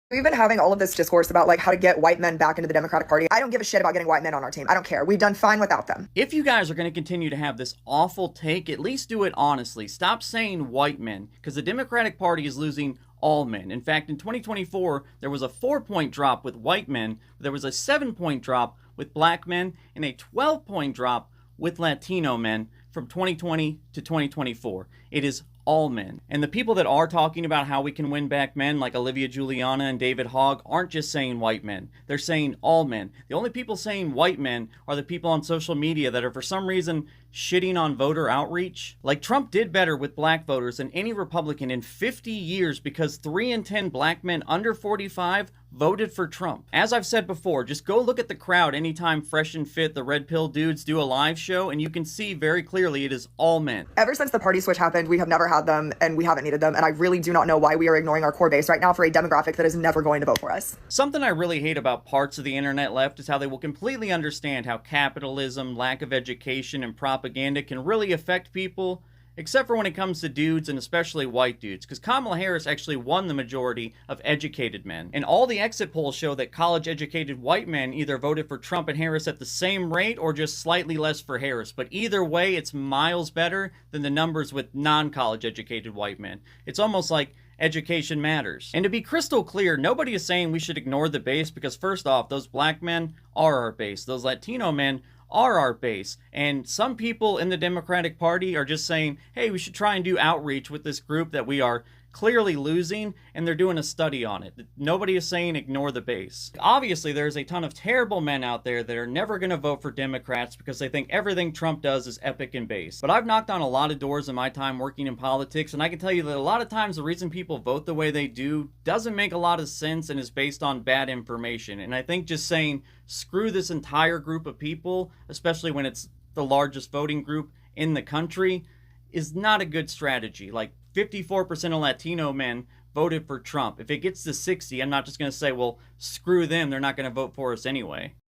We've been having all of this discourse about like how to get white men back into the Democratic Party. I don't give a shit about getting white men on our team. I don't care. We've done fine without them. If you guys are going to continue to have this awful take, at least do it honestly. Stop saying white men, because the Democratic Party is losing all men. In fact, in 2024, there was a 4-point drop with white men, there was a 7-point drop with black men, and a 12-point drop with Latino men from 2020 to 2024. It is all men. And the people that are talking about how we can win back men, like Olivia Juliana and David Hogg, aren't just saying white men. They're saying all men. The only people saying white men are the people on social media that are for some reason shitting on voter outreach. Like, Trump did better with black voters than any Republican in 50 years because 3 in 10 black men under 45 voted for Trump. As I've said before, just go look at the crowd anytime Fresh and Fit, the Red Pill dudes, do a live show, and you can see very clearly it is all men. Ever since the party switch happened, we have never had them and we haven't needed them. And I really do not know why we are ignoring our core base right now for a demographic that is never going to vote for us. Something I really hate about parts of the internet left is how they will completely understand how capitalism, lack of education, and propaganda can really affect people, except for when it comes to dudes, and especially white dudes, because Kamala Harris actually won the majority of educated men. And all the exit polls show that college-educated white men either voted for Trump and Harris at the same rate or just slightly less for Harris. But either way, it's miles better than the numbers with non-college educated white men. It's almost like education matters. And to be crystal clear, nobody is saying we should ignore the base, because first off, those black men are our base. Those Latino men are our base. And some people in the Democratic Party are just saying, hey, we should try and do outreach with this group that we are clearly losing, and they're doing a study on it. Nobody is saying ignore the base. Obviously, there's a ton of terrible men out there that are never going to vote for Democrats because they think everything Trump does is epic and base. But I've knocked on a lot of doors in my time working in politics, and I can tell you that a lot of times the reason people vote the way they do doesn't make a lot of sense and is based on bad information. And I think just saying screw this entire group of people, especially when it's the largest voting group in the country, is not a good strategy. Like, 54% of Latino men voted for Trump. If it gets to 60, I'm not just going to say, well, screw them, they're not going to vote for us anyway.